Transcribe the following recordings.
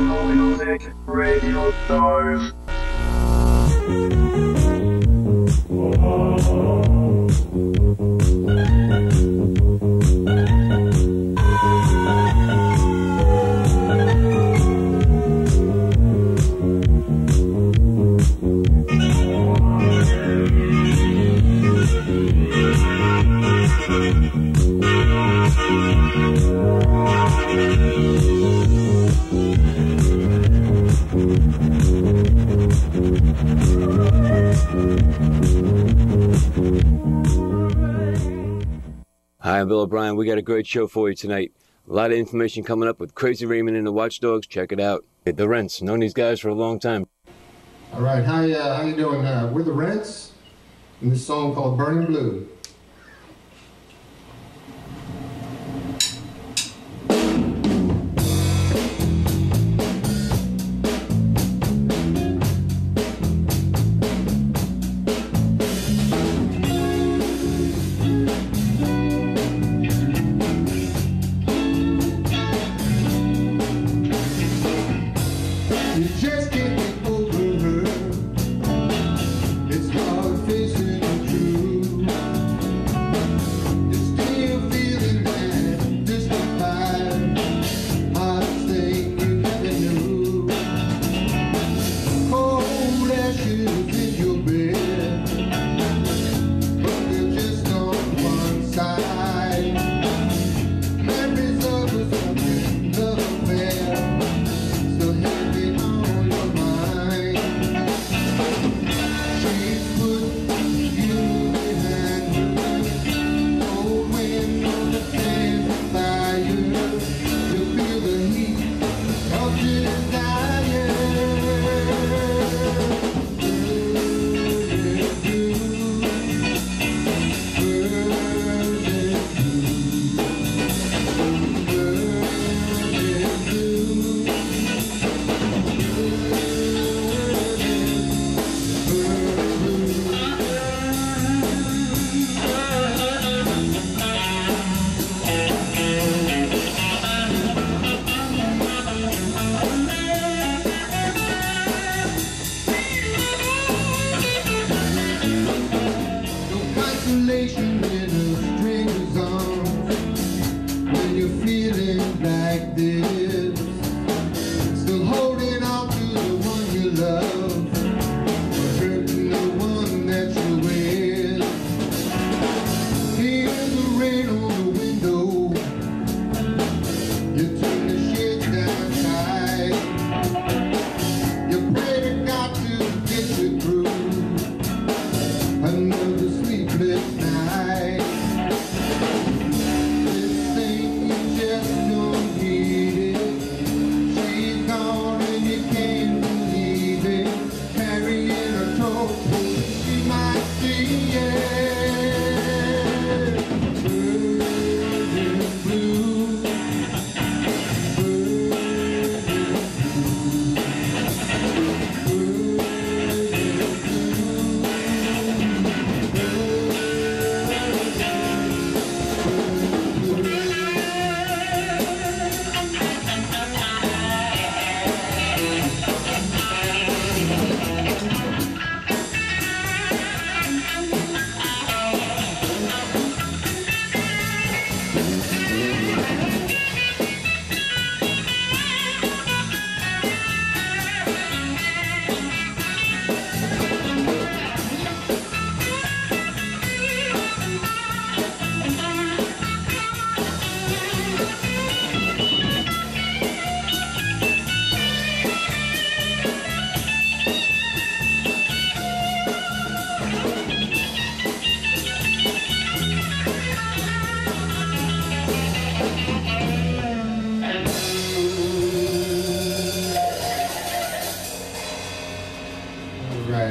Music Radio Stars. Hi, I'm Bill O'Brien. We got a great show for you tonight. A lot of information coming up with Crazy Raymond and the Watchdogs. Check it out. The Rents. Known these guys for a long time. All right, how you doing? We're the Rents, and this song called Burning Blue.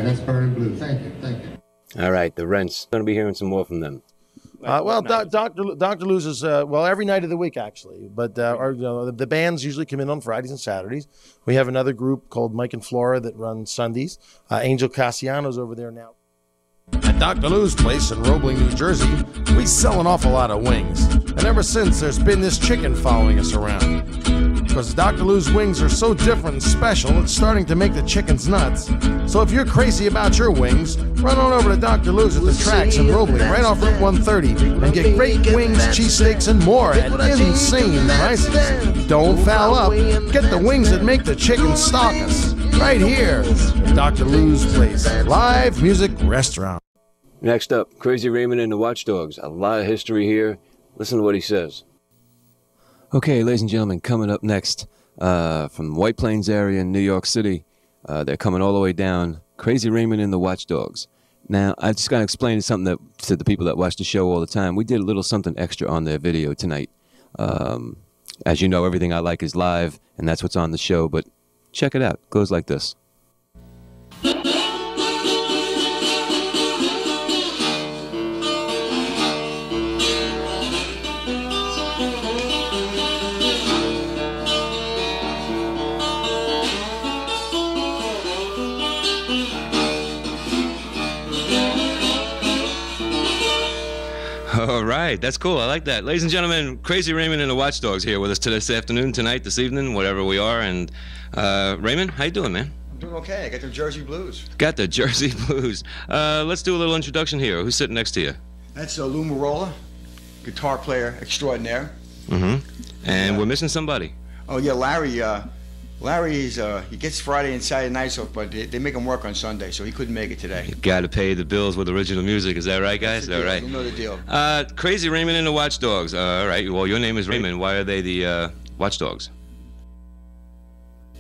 That's Burning Blue. Thank you. All right, the Rents. Going to be hearing some more from them. Dr. Lou's is, every night of the week, actually. But the bands usually come in on Fridays and Saturdays. We have another group called Mike and Flora that runs Sundays. Angel Cassiano's over there now. At Dr. Lou's place in Roebling, New Jersey, we sell an awful lot of wings. And ever since, there's been this chicken following us around. because Dr. Lou's wings are so different and special, it's starting to make the chickens nuts. So if you're crazy about your wings, run on over to Dr. Lou's at the tracks in Roebling, right off Route 130, and get great wings, cheesesteaks, and more at insane prices. Don't foul up. Get the wings that make the chickens stalk us. Right here at Dr. Lou's Place, live music restaurant. Next up, Crazy Raymond and the Watchdogs. A lot of history here. Listen to what he says. Okay, ladies and gentlemen, coming up next from White Plains area in New York City. They're coming all the way down. Crazy Raymond and the Watchdogs. Now, I just got to explain something to the people that watch the show all the time. We did a little something extra on their video tonight. As you know, everything I like is live, and that's what's on the show. But check it out. It goes like this. All right, that's cool. I like that. Ladies and gentlemen, Crazy Raymond and the Watchdogs here with us this afternoon, tonight, this evening, whatever we are. And Raymond, how you doing, man? I'm doing okay. I got the Jersey Blues. Got the Jersey Blues. Let's do a little introduction here. Who's sitting next to you? That's Lou Marola, guitar player extraordinaire. And we're missing somebody. Oh yeah, Larry. Larry is he gets Friday and Saturday nights off, but they make him work on Sunday, so he couldn't make it today. You got to pay the bills with original music. Is that right, guys? All right. You know the deal. Crazy Raymond and the Watchdogs. All right. Well, your name is Raymond. Why are they the Watchdogs?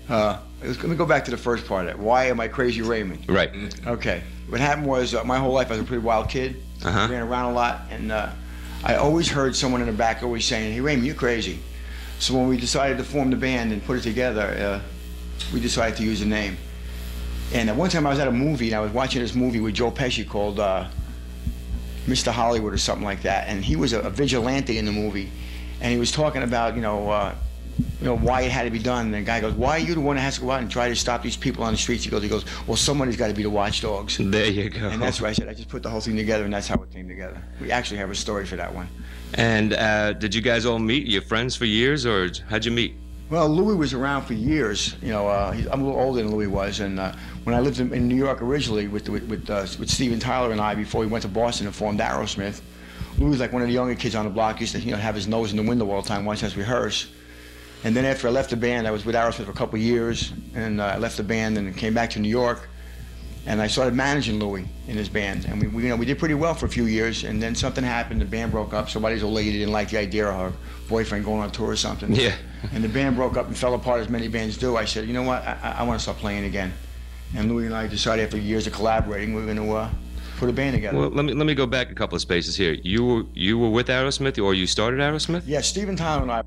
Let me go back to the first part of it. Why am I Crazy Raymond? Right. Okay. What happened was my whole life I was a pretty wild kid. Ran around a lot, and I always heard someone in the back always saying, "Hey Raymond, you're crazy." So when we decided to form the band and put it together, we decided to use a name. And at one time I was at a movie, and I was watching this movie with Joe Pesci called Mr. Hollywood or something like that. And he was a vigilante in the movie, and he was talking about why it had to be done. And the guy goes, "Why are you the one that has to go out and try to stop these people on the streets?" He goes, "Well, somebody's got to be the Watchdogs." There you go. And that's what I said. I just put the whole thing together, and that's how it came together. We actually have a story for that one. And did you guys all meet? You friends for years, or how'd you meet? Well, Louis was around for years. I'm a little older than Louis was, and when I lived in New York originally with Steven Tyler and I, before we went to Boston and formed Aerosmith, Louis was like one of the younger kids on the block. He used to have his nose in the window all the time, watching us rehearse. And then after I left the band, I was with Aerosmith for a couple of years, and I left the band and came back to New York, and I started managing Louis in his band, and we did pretty well for a few years, and then something happened. The band broke up. Somebody's old lady didn't like the idea of her boyfriend going on tour or something. Yeah. And the band broke up and fell apart, as many bands do. I said, you know what? I want to start playing again. And Louis and I decided after years of collaborating, we were going to put a band together. Well, let me go back a couple of spaces here. You were with Aerosmith, or you started Aerosmith? Yeah, Steven Tyler and I.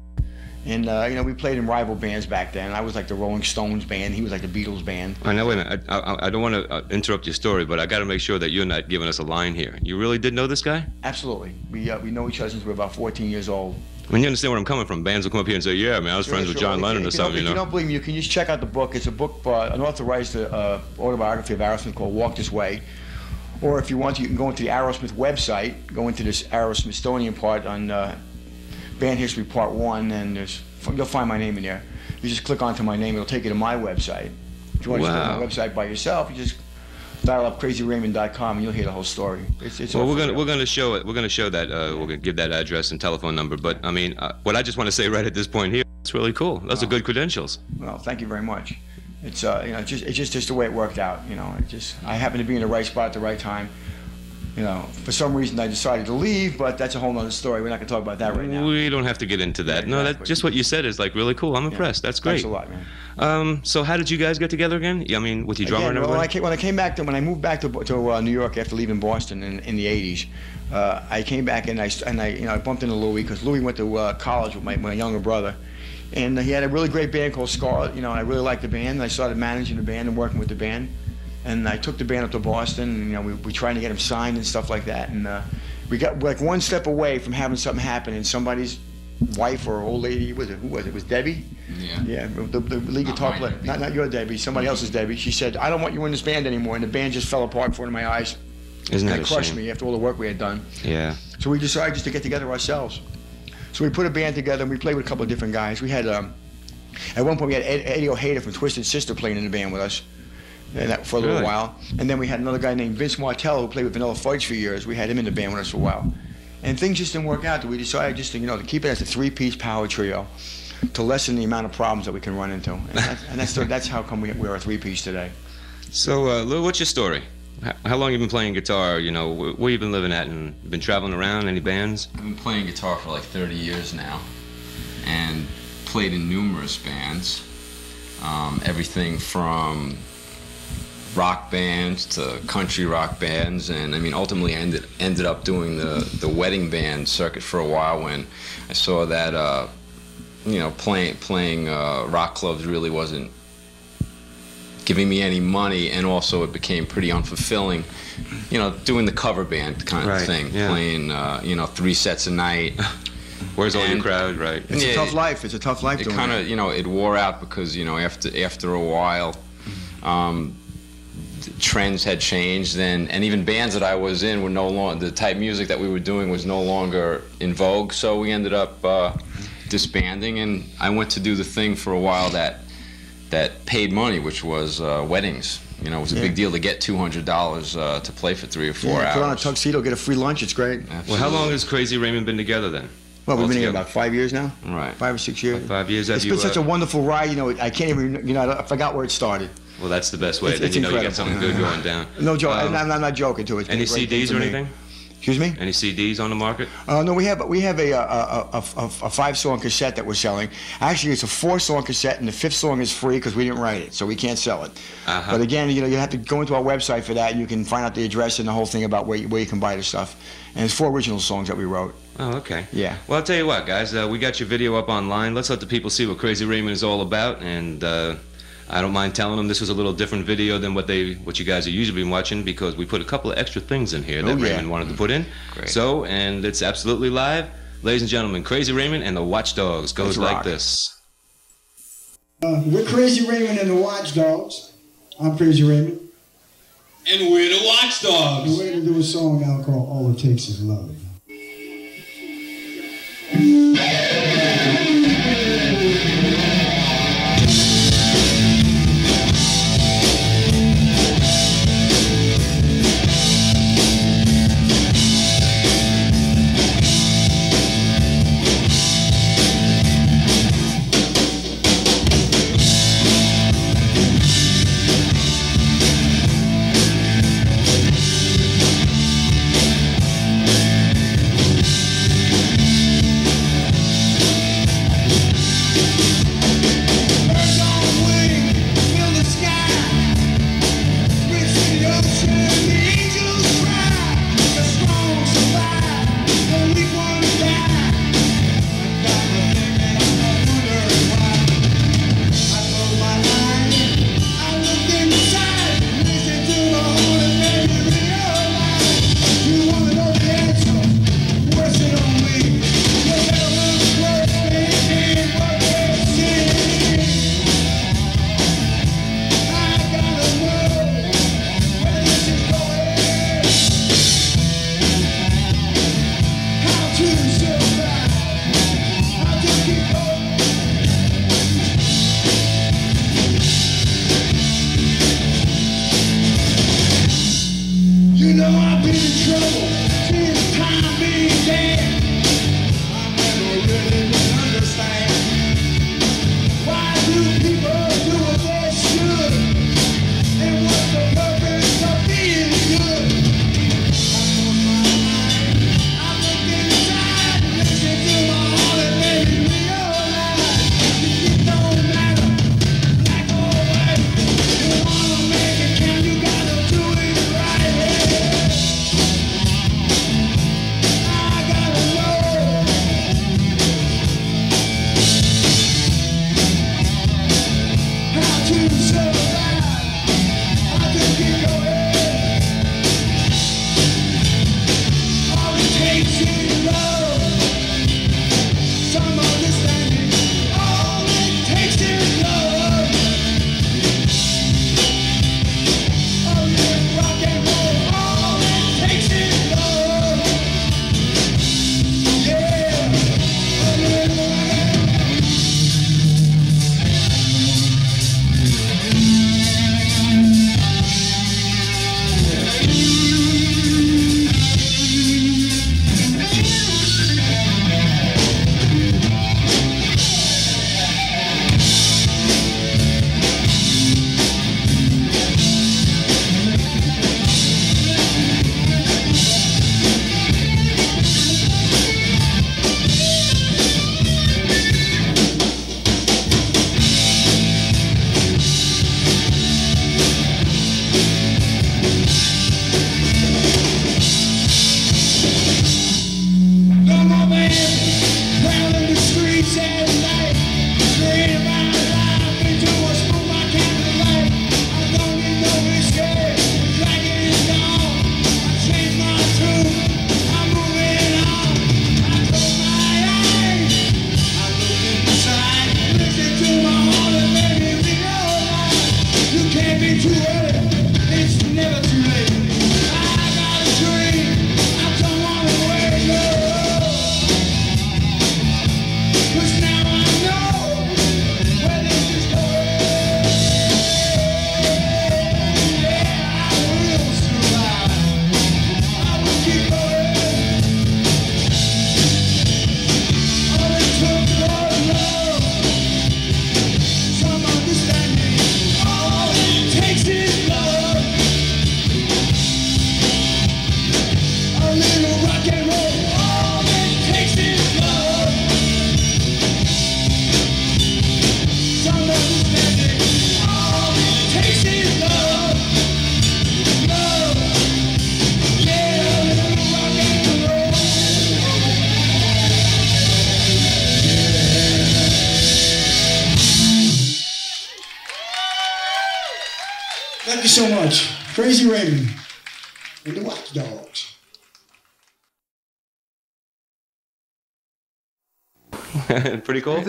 And we played in rival bands back then. I was like the Rolling Stones band. He was like the Beatles band. I know. Wait a minute. I don't want to interrupt your story, but I got to make sure that you're not giving us a line here. You really did know this guy? Absolutely. We know each other since we were about 14 years old. When you understand where I'm coming from, bands will come up here and say, "Yeah, man, I was friends with John Lennon or something." If you don't believe me, you can just check out the book. It's a book, an authorized autobiography of Aerosmith called "Walk This Way." Or if you want to, you can go into the Aerosmith website, go into this Aerosmithstonian part on Band History Part 1, and you'll find my name in there. You just click onto my name, it'll take you to my website. If you want to check out my website by yourself, you just dial up crazyraymond.com and you'll hear the whole story. Well, we're gonna show it. We're gonna show that. We're gonna give that address and telephone number. But I mean, what I just want to say right at this point here, it's really cool. Those are good credentials. Well, thank you very much. It's it's just the way it worked out. I happened to be in the right spot at the right time. For some reason I decided to leave, but that's a whole nother story. We're not going to talk about that right now. We don't have to get into that. Yeah, no, exactly. Just what you said is like really cool. I'm impressed. That's great. Thanks a lot, man. So how did you guys get together again? I mean, with your drummer and everything? When I moved back to New York after leaving Boston in the '80s, I came back and I bumped into Louis because Louis went to college with my younger brother, and he had a really great band called Scarlet. And I really liked the band. And I started managing the band and working with the band. And I took the band up to Boston, and we tried to get him signed and stuff like that. And we got like one step away from having something happen, and somebody's wife or old lady, who was it? It was Debbie? Yeah. Yeah, the lead guitar player. Not your Debbie, somebody else's Debbie. She said, "I don't want you in this band anymore." And the band just fell apart in front of my eyes. Isn't that a shame? And it crushed me after all the work we had done. Yeah. So we decided just to get together ourselves. So we put a band together, and we played with a couple of different guys. We had At one point, we had Eddie Ojeda from Twisted Sister playing in the band with us. And that for a little while. And then we had another guy named Vince Martello who played with Vanilla Fudge for years. We had him in the band with us for a while. And things just didn't work out. We decided just to, you know, to keep it as a three-piece power trio to lessen the amount of problems that we can run into. And that's how come we're a three-piece today. So, Lou, what's your story? How long have you been playing guitar? You know, where you been living at, and been traveling around? Any bands? I've been playing guitar for like 30 years now, and played in numerous bands. Everything from rock bands to country rock bands, and I mean, ultimately I ended up doing the wedding band circuit for a while when I saw that you know, playing rock clubs really wasn't giving me any money, and also it became pretty unfulfilling, you know, doing the cover band kind of thing, playing you know, 3 sets a night. Where's all your crowd, right? It's a tough life. It's a tough life. It kind of, you know, it wore out because, you know, after a while, trends had changed, and even bands that I was in were no longer, the type of music that we were doing was no longer in vogue, so we ended up disbanding, and I went to do the thing for a while that paid money, which was weddings. You know, it was a big deal to get $200 to play for 3 or 4 hours. Put on a tuxedo, get a free lunch, it's great. Well, how long has Crazy Raymond been together then? Well, we've been here about 5 years now. Right. 5 or 6 years. Like 5 years. It's been such a wonderful ride, you know, I can't even, you know, I forgot where it started. Well, that's the best way. It's Then you know you incredible. get something good going down. No joke, I'm not joking too. It's been Any a great thing CDs for or me. anything? Excuse me? Any CDs on the market? No, we have a 5-song cassette that we're selling. Actually, it's a 4-song cassette, and the 5th song is free because we didn't write it, so we can't sell it. But again, you know, you have to go into our website for that, and you can find out the address and the whole thing about where you can buy the stuff. And it's 4 original songs that we wrote. Oh, okay. Yeah. Well, I'll tell you what, guys. We got your video up online. Let's let the people see what Crazy Raymond is all about, and I don't mind telling them this was a little different video than what you guys are usually been watching, because we put a couple of extra things in here that Raymond wanted to put in. Great. So, and it's absolutely live. Ladies and gentlemen, Crazy Raymond and the Watchdogs goes like this. We're Crazy Raymond and the Watchdogs. I'm Crazy Raymond. And we're the Watchdogs. We're going to do a song now called All It Takes Is Love. ain't too early, it's never too late. I got a dream, I don't wanna wait, no. 'Cause now I know where this is going. Yeah, I will survive. I will keep going. All it took was love, some understanding. All it takes is love, a little rock and roll. All it takes is love, some understanding. All it takes is love, love, yeah, a little rock and roll. Thank you so much. Crazy Raymond and the Watchdogs. Pretty cool.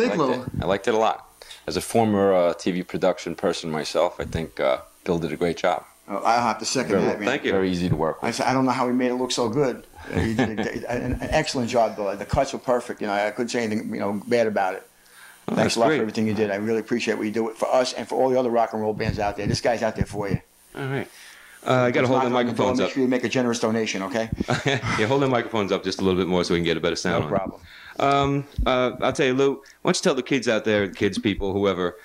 I liked it a lot. As a former TV production person myself, I think Bill did a great job. I'll have to second that, man. Thank you. Very easy to work with. I don't know how he made it look so good. He did an excellent job, Bill. The cuts were perfect. You know, I couldn't say anything, you know, bad about it. Oh, Thanks that's a lot great. for everything you did. I really appreciate what you do for us and for all the other rock and roll bands out there. This guy's out there for you. All right. I got to hold the microphones up. Make sure you make a generous donation, okay? Yeah, hold the microphones up just a little bit more so we can get a better sound. No problem. I'll tell you, Lou, why don't you tell the kids out there, kids, people, whoever,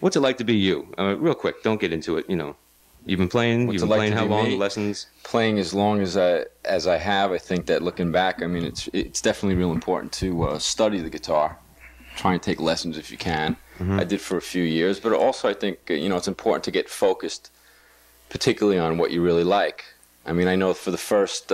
what's it like to be you? Real quick, don't get into it, you know. You've been playing, What's you've it been like playing to how be long, me? the lessons? Playing as long as I have, I think that looking back, I mean, it's definitely real important to study the guitar. Try and take lessons if you can. I did for a few years, but also I think, you know, it's important to get focused, particularly on what you really like. I mean, I know for the first,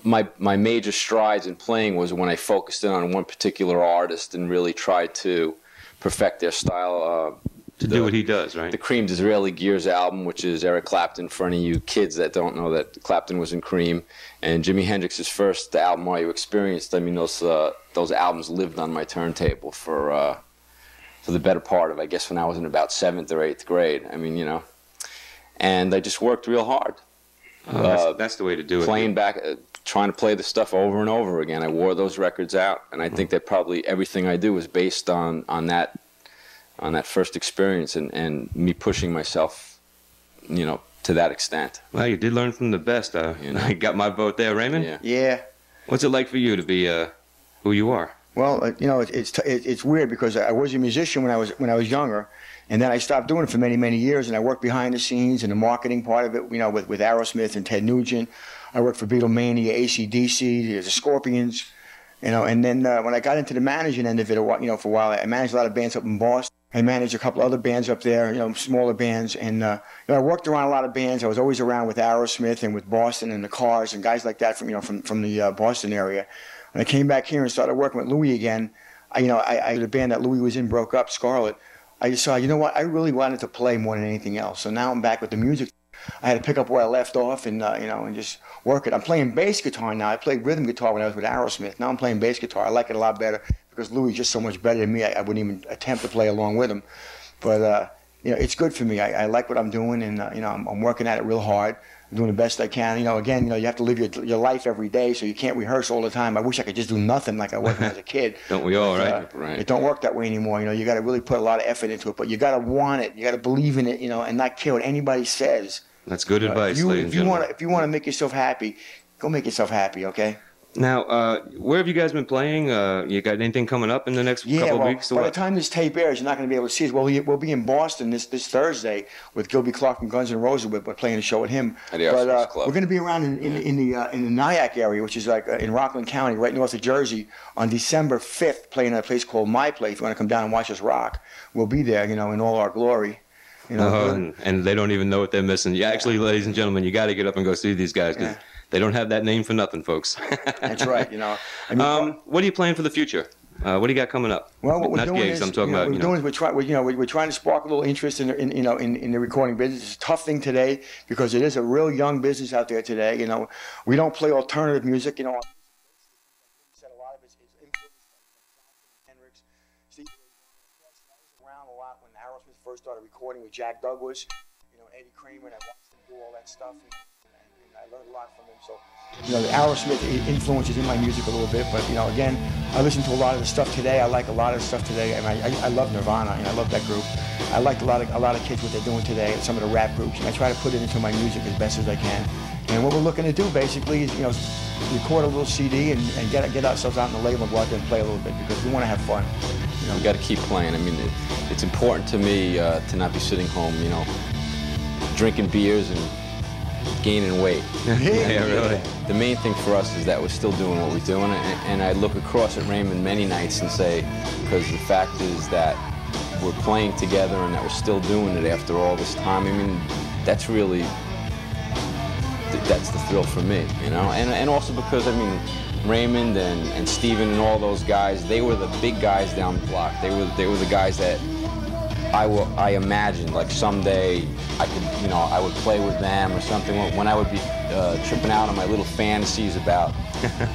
my major strides in playing was when I focused in on one particular artist and really tried to perfect their style. To do what he does, right? The Cream Disraeli Gears album, which is Eric Clapton, for any of you kids that don't know that Clapton was in Cream, and Jimi Hendrix's first album, Are You Experienced? I mean, those albums lived on my turntable for the better part of, I guess, when I was in about 7th or 8th grade. I mean, you know, and I just worked real hard. That's the way to do it. Playing back, trying to play the stuff over and over again. I wore those records out, and I think that probably everything I do was based on that first experience and me pushing myself, you know, to that extent. Well, you did learn from the best. You know. I got my vote there, Raymond. Yeah. Yeah. What's it like for you to be who you are? Well, you know, it's weird because I was a musician when I was younger, and then I stopped doing it for many years, and I worked behind the scenes and the marketing part of it, you know, with Aerosmith and Ted Nugent. I worked for Beatlemania, AC/DC, the Scorpions, you know, and then when I got into the managing end of it, you know, for a while, I managed a lot of bands up in Boston. I managed a couple other bands up there, you know, smaller bands, and you know, I worked around a lot of bands. I was always around with Aerosmith and with Boston and the Cars and guys like that from, you know, from the Boston area. When I came back here and started working with Louis again, the band that Louis was in broke up, Scarlet. I just saw, you know what, I really wanted to play more than anything else. So now I'm back with the music. I had to pick up where I left off and, you know, and just work it. I'm playing bass guitar now. I played rhythm guitar when I was with Aerosmith. Now I'm playing bass guitar. I like it a lot better because Louis is just so much better than me. I wouldn't even attempt to play along with him. But, you know, it's good for me. I like what I'm doing, and, you know, I'm working at it real hard. I'm doing the best I can. You know, again, you know, you have to live your life every day, so you can't rehearse all the time. I wish I could just do nothing like I was when I was a kid. Don't we all, right? Right. It don't work that way anymore. You know, you got to really put a lot of effort into it, but you got to want it. You got to believe in it, you know, and not care what anybody says. That's good advice, ladies and gentlemen. If you want to make yourself happy, go make yourself happy, okay? Now, where have you guys been playing? You got anything coming up in the next couple of weeks? By the time this tape airs, you're not going to be able to see us. Well, we'll be in Boston this Thursday with Gilby Clarke from Guns N' Roses. We're playing a show with him. But we're going to be around in the Nyack area, which is like in Rockland County, right north of Jersey, on December 5th, playing at a place called My Place. If you want to come down and watch us rock, we'll be there, you know, in all our glory. You know, and they don't even know what they're missing. Yeah, actually, ladies and gentlemen, you got to get up and go see these guys because they don't have that name for nothing, folks. That's right. You know. I mean, what are you planning for the future? What do you got coming up? Well, what we're Not doing gigs, is, I'm talking about. We're trying to spark a little interest in the recording business. It's a tough thing today because it is a real young business out there today. You know, we don't play alternative music. You know, a lot of it's influenced from Hendrix, Steve around around a lot when Aerosmith first started recording with Jack Douglas, you know, Eddie Kramer, and I watched them do all that stuff, and I learned a lot from them. So, you know, the Aerosmith influences in my music a little bit, but, you know, again, I listen to a lot of the stuff today. I like a lot of the stuff today, and I love Nirvana, and I love that group. I like a lot of kids what they're doing today, some of the rap groups, and I try to put it into my music as best as I can. And what we're looking to do basically is, you know, record a little CD and get ourselves out in the label and go out there and play a little bit because we want to have fun. You know, we got to keep playing. I mean, it's important to me to not be sitting home, you know, drinking beers and gaining weight. Yeah, really. The main thing for us is that we're still doing what we're doing, and I look across at Raymond many nights and say, because the fact is that we're playing together and that we're still doing it after all this time. I mean, that's really, that's the thrill for me, you know? And also because, I mean, Raymond and Steven and all those guys, they were the big guys down the block. They were the guys that I imagined, like someday I could, you know, I would play with them or something when I would be tripping out on my little fantasies about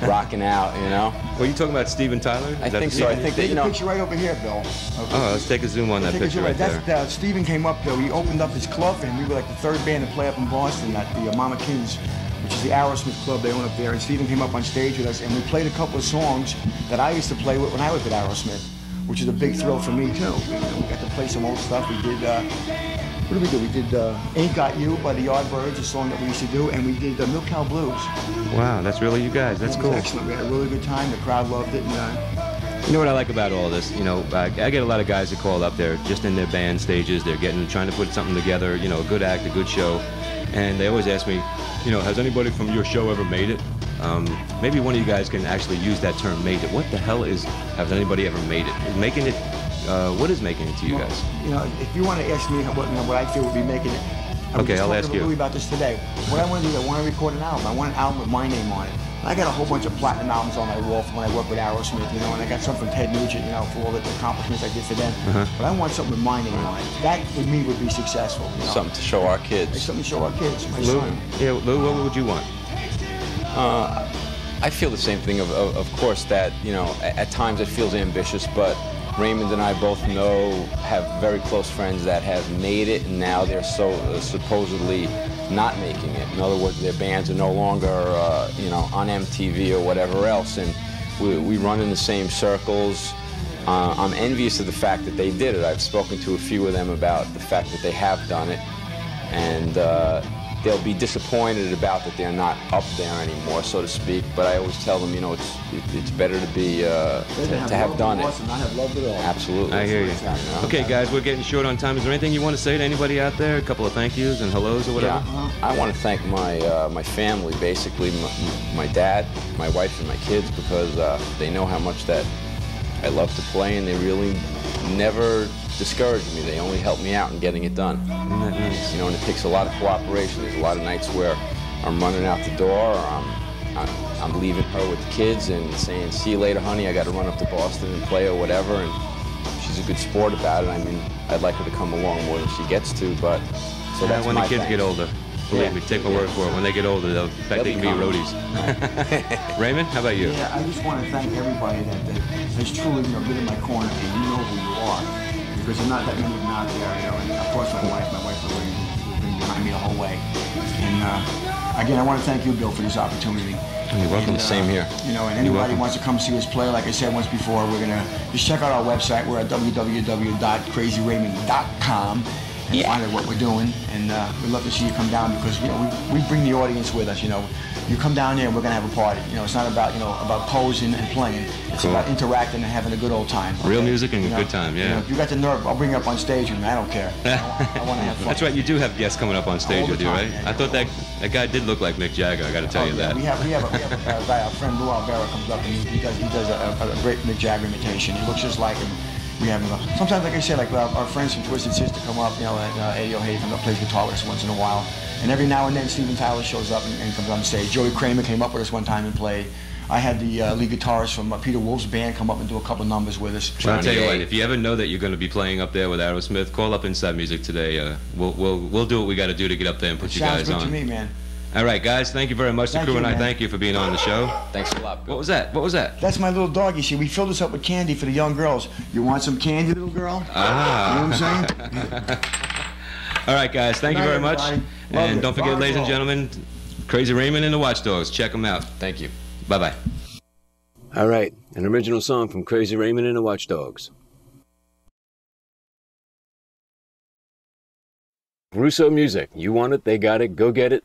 rocking out, you know? Were you talking about Steven Tyler? I think so. I think that, you know. There's a picture right over here, Bill. Okay. Oh, let's take a zoom on that picture right there. Steven came up, though. He opened up his club, and we were like the third band to play up in Boston at the Mama Kins, which is the Aerosmith club they own up there. And Steven came up on stage with us, and we played a couple of songs that I used to play with when I was with Aerosmith, which is a big thrill for me, too. We got to play some old stuff. We did, what did we do? We did Ain't Got You by the Yardbirds, a song that we used to do, and we did Milk Cow Blues. Wow, that's really you guys. That's cool. Excellent. We had a really good time. The crowd loved it. And, you know what I like about all this? You know, I get a lot of guys that call up there just in their band stages. They're trying to put something together, you know, a good act, a good show. And they always ask me, you know, has anybody from your show ever made it? Maybe one of you guys can actually use that term, made it. What the hell is, has anybody ever made it? Is making it, what is making it to you guys? You know, if you want to ask me what I feel would be making it, okay, I'll ask you. Louis about this today. What I want to do is I want to record an album. I want an album with my name on it. I got a whole bunch of platinum albums on my wall from when I worked with Aerosmith, you know, and I got some from Ted Nugent, you know, for all the accomplishments I did for them. But I want something with my name on it. That, for me, would be successful. You know? Something to show our kids. Like something to show our kids, my Lou, son. yeah, Lou, what would you want? I feel the same thing, of course, that, you know, at times it feels ambitious, but Raymond and I both have very close friends that have made it, and now they're supposedly not making it. In other words, their bands are no longer, you know, on MTV or whatever else, and we run in the same circles. I'm envious of the fact that they did it. I've spoken to a few of them about the fact that they have done it, and they'll be disappointed about that they're not up there anymore, so to speak. But I always tell them, you know, it's better to be to have done it. I have loved it all. Absolutely. I hear you. Okay, guys, we're getting short on time. Is there anything you want to say to anybody out there? A couple of thank yous and hellos or whatever? Yeah, I want to thank my family, basically my dad, my wife, and my kids, because they know how much that I love to play, and they really never discourage me. They only help me out in getting it done. Isn't that nice? You know, and it takes a lot of cooperation. There's a lot of nights where I'm running out the door, or I'm leaving her with the kids and saying, "See you later, honey. I got to run up to Boston and play," or whatever. And she's a good sport about it. I mean, I'd like her to come along more than she gets to, but so that's when my the kids get older. Believe me, take my word for it. When they get older, they can be roadies. Raymond, how about you? Yeah, I just want to thank everybody that has truly, you know, been in my corner, and you know who you are. Because there's not that many of them out there, you know, and of course my wife Lorraine, who's been behind me the whole way. And again, I want to thank you, Bill, for this opportunity. You're welcome. Same here. You know, and anybody wants to come see us play, like I said once before, we're gonna just check out our website. We're at www.crazyraymond.com and find out what we're doing. And we'd love to see you come down because, you know, we bring the audience with us. You know, you come down here and we're gonna have a party. You know, it's not about, you know, about posing and playing. It's about interacting and having a good old time. Okay? Real music and a good time, yeah. You know, if you got the nerve, I'll bring you up on stage with me. I don't care. I want to have fun. That's right. You do have guests coming up on stage with you, right? Yeah, I thought that guy did look like Mick Jagger. I got to tell you that. We have a guy, our friend Lou Albera comes up and he does a great Mick Jagger imitation. He looks just like him. We have sometimes, like I said, like our friends from Twisted Sister come up, you know, and Eddie O'Hay comes up, plays guitar with us once in a while. And every now and then Steven Tyler shows up and comes on stage. Joey Kramer came up with us one time and played. I had the lead guitarist from Peter Wolf's band come up and do a couple numbers with us. Well, I'll tell you what, if you ever know that you're going to be playing up there with Aerosmith, call up Inside Music today. We'll do what we got to do to get up there and put you guys on. Sounds good to me, man. All right, guys, thank you very much. The Thank crew you, and I man. thank you for being on the show. Thanks a lot, Bill. What was that? What was that? That's my little dog, you see. We filled this up with candy for the young girls. You want some candy, little girl? Ah. You know what I'm saying? All right, guys, thank you Good night, very much. everybody. Love And you. don't forget, Rock and ladies and roll. gentlemen, Crazy Raymond and the Watchdogs. Check them out. Thank you. Bye-bye. All right, an original song from Crazy Raymond and the Watchdogs. Russo Music. You want it, they got it, go get it.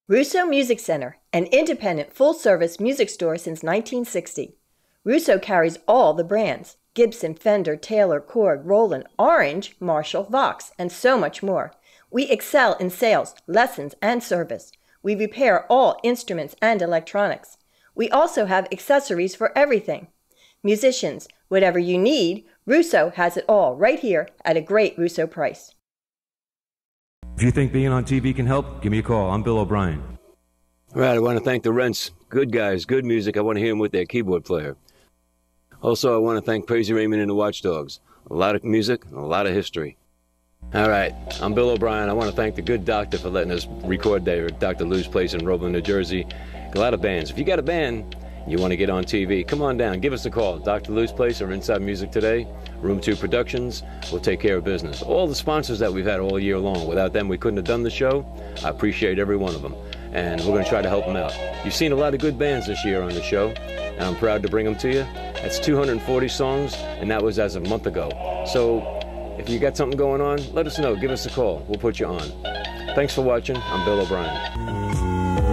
Russo Music Center, an independent full-service music store since 1960. Russo carries all the brands: Gibson, Fender, Taylor, Korg, Roland, Orange, Marshall, Vox, and so much more. We excel in sales, lessons, and service. We repair all instruments and electronics. We also have accessories for everything. Musicians, whatever you need, Russo has it all right here at a great Russo price. If you think being on TV can help, give me a call. I'm Bill O'Brien. All right, I want to thank the Rents. Good guys, good music. I want to hear them with their keyboard player. Also, I want to thank Crazy Raymond and the Watchdogs. A lot of music and a lot of history. All right, I'm Bill O'Brien. I want to thank the good doctor for letting us record there at Dr. Lou's place in Roebling, New Jersey. A lot of bands. If you got a band, you want to get on TV, come on down. Give us a call. Dr. Lou's place or Inside Music Today. Room 2 Productions. We'll take care of business. All the sponsors that we've had all year long. Without them, we couldn't have done the show. I appreciate every one of them. And we're going to try to help them out. You've seen a lot of good bands this year on the show, and I'm proud to bring them to you. That's 240 songs, and that was as of a month ago. So if you got something going on, let us know. Give us a call. We'll put you on. Thanks for watching. I'm Bill O'Brien.